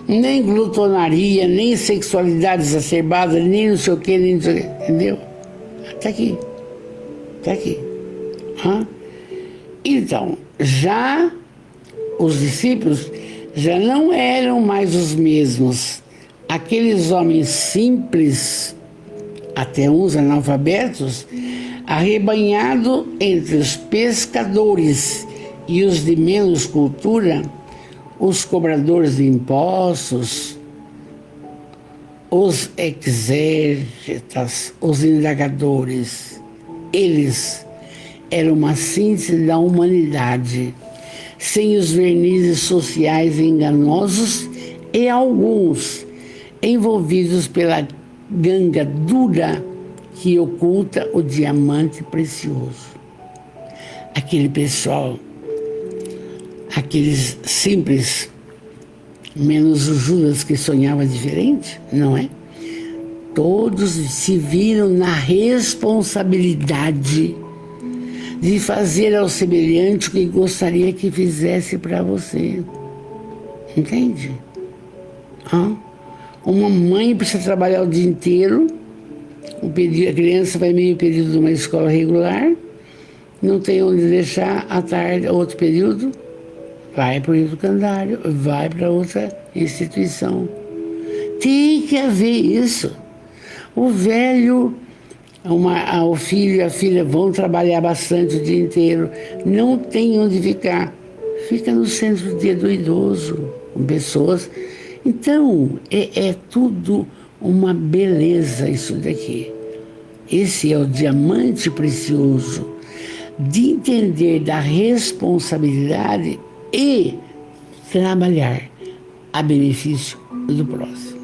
nem glutonaria, nem sexualidade exacerbada, nem não sei o que, nem não sei o que, entendeu? Até aqui. Até aqui. Então, já os discípulos já não eram mais os mesmos. Aqueles homens simples, até uns analfabetos, arrebanhado entre os pescadores e os de menos cultura, os cobradores de impostos, os exégetas, os indagadores. Eles eram uma síntese da humanidade, sem os vernizes sociais enganosos e alguns envolvidos pela ganga dura que oculta o diamante precioso. Aquele pessoal, aqueles simples, menos o Judas que sonhava diferente, não é? Todos se viram na responsabilidade de fazer ao semelhante o que gostaria que fizesse para você. Entende? Uma mãe precisa trabalhar o dia inteiro, a criança vai meio período de uma escola regular, não tem onde deixar à tarde, outro período, vai para o educandário, vai para outra instituição. Tem que haver isso. O velho, o filho e a filha vão trabalhar bastante o dia inteiro, não tem onde ficar. Fica no centro do idoso, com pessoas. Então, é tudo uma beleza isso daqui. Esse é o diamante precioso de entender da responsabilidade e trabalhar a benefício do próximo.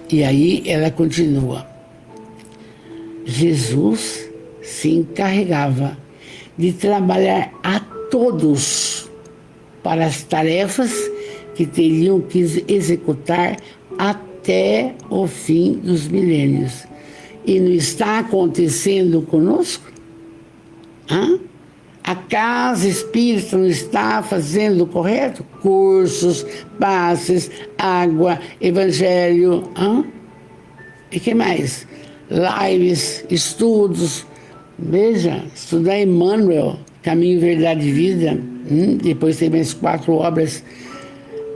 E aí ela continua. Jesus se encarregava de trabalhar a todos para as tarefas que teriam que executar até o fim dos milênios. E não está acontecendo conosco? A casa espírita não está fazendo o correto? Cursos, passes, água, evangelho. E que mais? Lives, estudos. Veja, estudar Emmanuel, Caminho, Verdade e Vida. Depois tem mais 4 obras.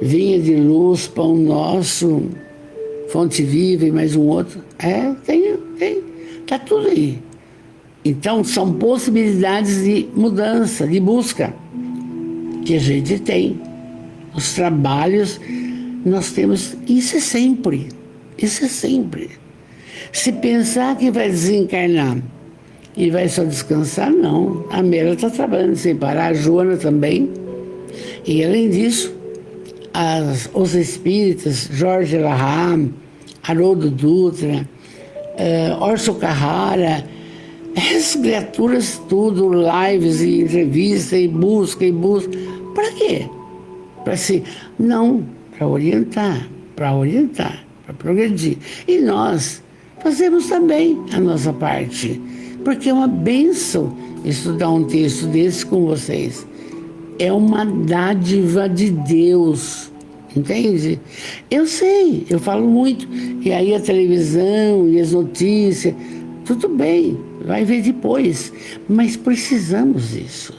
Vinha de Luz, Pão Nosso, Fonte Viva e mais um outro. Tem. Está tudo aí. Então, são possibilidades de mudança, de busca, que a gente tem. Os trabalhos, nós temos. Isso é sempre. Se pensar que vai desencarnar e vai só descansar, não. A Mela está trabalhando sem parar, a Joana também. E, além disso, os espíritas, Jorge Laham, Haroldo Dutra, Orso Carrara, essas criaturas tudo, lives e entrevista e busca. Para quê? Para orientar, para progredir. E nós fazemos também a nossa parte, porque é uma bênção estudar um texto desse com vocês. É uma dádiva de Deus, entende? Eu sei, eu falo muito, e aí a televisão e as notícias, tudo bem, vai ver depois, mas precisamos disso,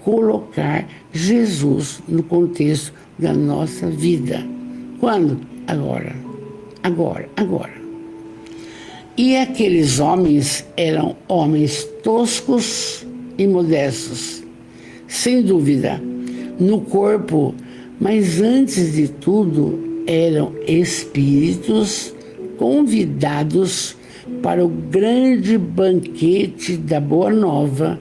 colocar Jesus no contexto da nossa vida. Quando? Agora. E aqueles homens eram homens toscos e modestos, sem dúvida, no corpo, mas antes de tudo eram espíritos convidados para o grande banquete da Boa Nova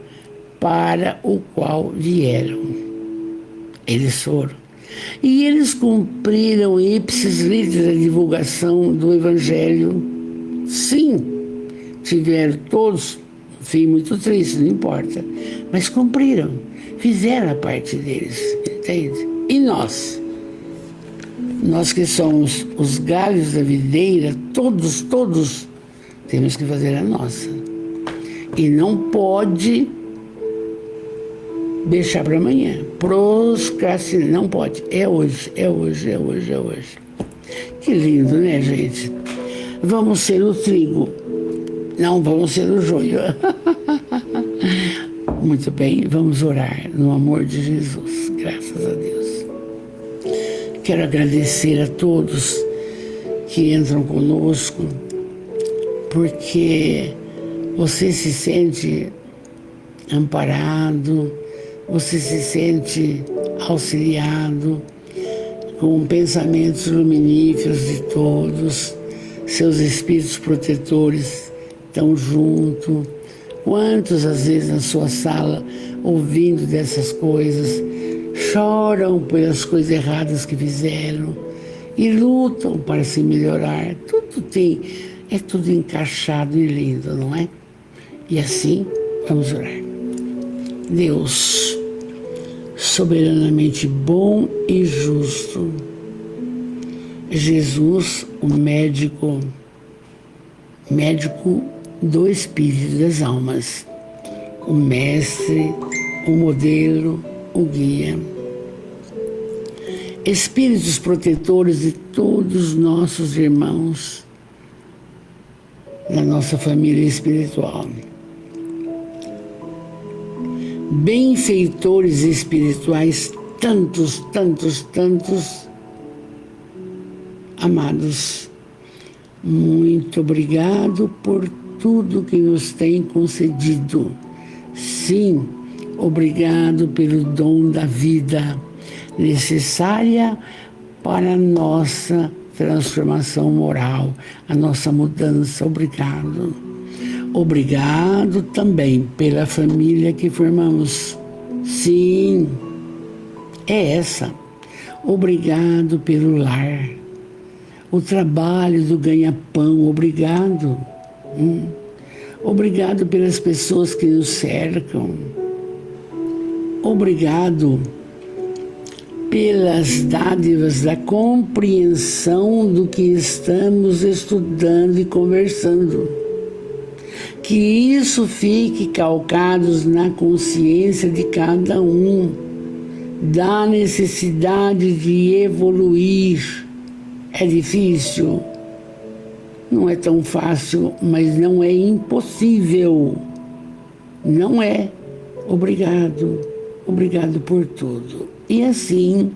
para o qual vieram. Eles foram. E eles cumpriram ipsis litera a divulgação do Evangelho. Sim, tiveram todos um fim muito triste, não importa, mas cumpriram, fizeram a parte deles, entende? E nós? Nós que somos os galhos da videira, todos temos que fazer a nossa. E não pode deixar para amanhã. Procrastinar, não pode. É hoje. Que lindo, né, gente? Vamos ser o trigo. Não vamos ser o joio. Muito bem, vamos orar no amor de Jesus. Graças a Deus. Quero agradecer a todos que entram conosco, porque você se sente amparado, você se sente auxiliado com pensamentos luminíferos de todos, seus espíritos protetores estão junto. Quantos, às vezes, na sua sala, ouvindo dessas coisas, choram pelas coisas erradas que fizeram e lutam para se melhorar. É tudo encaixado e lindo, não é? E assim, vamos orar. Deus, soberanamente bom e justo, Jesus, o médico do espírito das almas, o mestre, o modelo, o guia, espíritos protetores de todos os nossos irmãos da nossa família espiritual, benfeitores espirituais, tantos amados, muito obrigado por tudo que nos tem concedido. Sim, obrigado pelo dom da vida necessária para a nossa transformação moral, a nossa mudança. Obrigado. Obrigado também pela família que formamos. Sim, é essa. Obrigado pelo lar, o trabalho do ganha-pão. Obrigado. Obrigado pelas pessoas que nos cercam. Obrigado pelas dádivas da compreensão do que estamos estudando e conversando. Que isso fique calcado na consciência de cada um, da necessidade de evoluir. É difícil, não é tão fácil, mas não é impossível. Não é. Obrigado por tudo. E assim,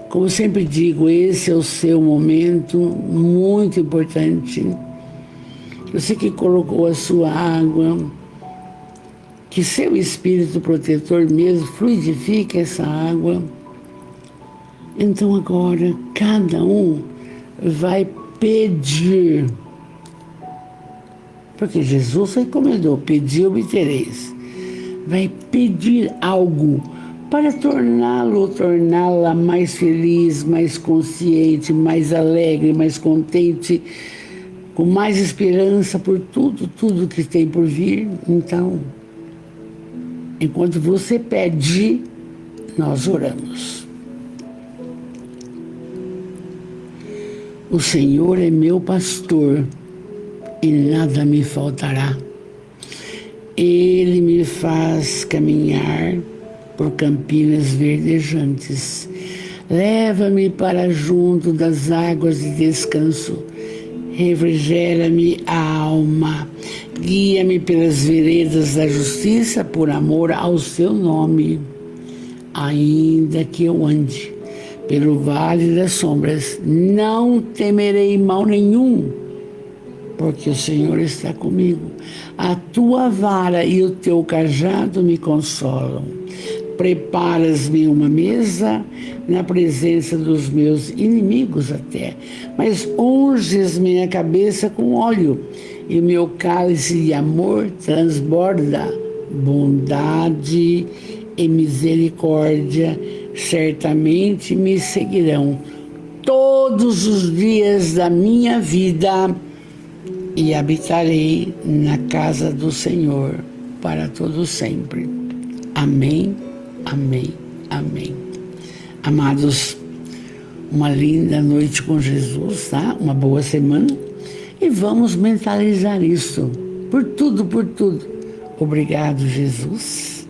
como sempre digo, esse é o seu momento muito importante. Você que colocou a sua água, que seu espírito protetor mesmo fluidifique essa água. Então agora cada um vai pedir, porque Jesus recomendou: pedi, obtereis. Vai pedir algo para torná-la mais feliz, mais consciente, mais alegre, mais contente, com mais esperança por tudo que tem por vir. Então, enquanto você pede, nós oramos. O Senhor é meu pastor e nada me faltará. Ele me faz caminhar por campinas verdejantes. Leva-me para junto das águas de descanso. Refrigera-me a alma. Guia-me pelas veredas da justiça por amor ao seu nome. Ainda que eu ande pelo vale das sombras, não temerei mal nenhum, porque o Senhor está comigo. A tua vara e o teu cajado me consolam. Preparas-me uma mesa na presença dos meus inimigos até, mas unges minha cabeça com óleo, e meu cálice de amor transborda. Bondade e misericórdia certamente me seguirão todos os dias da minha vida, e habitarei na casa do Senhor para todo sempre. Amém, amém, amém. Amados, uma linda noite com Jesus, tá? Uma boa semana. E vamos mentalizar isso. Por tudo, por tudo. Obrigado, Jesus.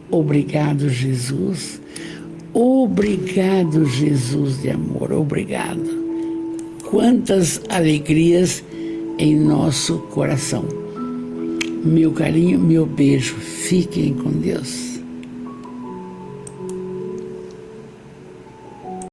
Obrigado, Jesus. Obrigado, Jesus de amor. Obrigado. Quantas alegrias em nosso coração. Meu carinho, meu beijo. Fiquem com Deus.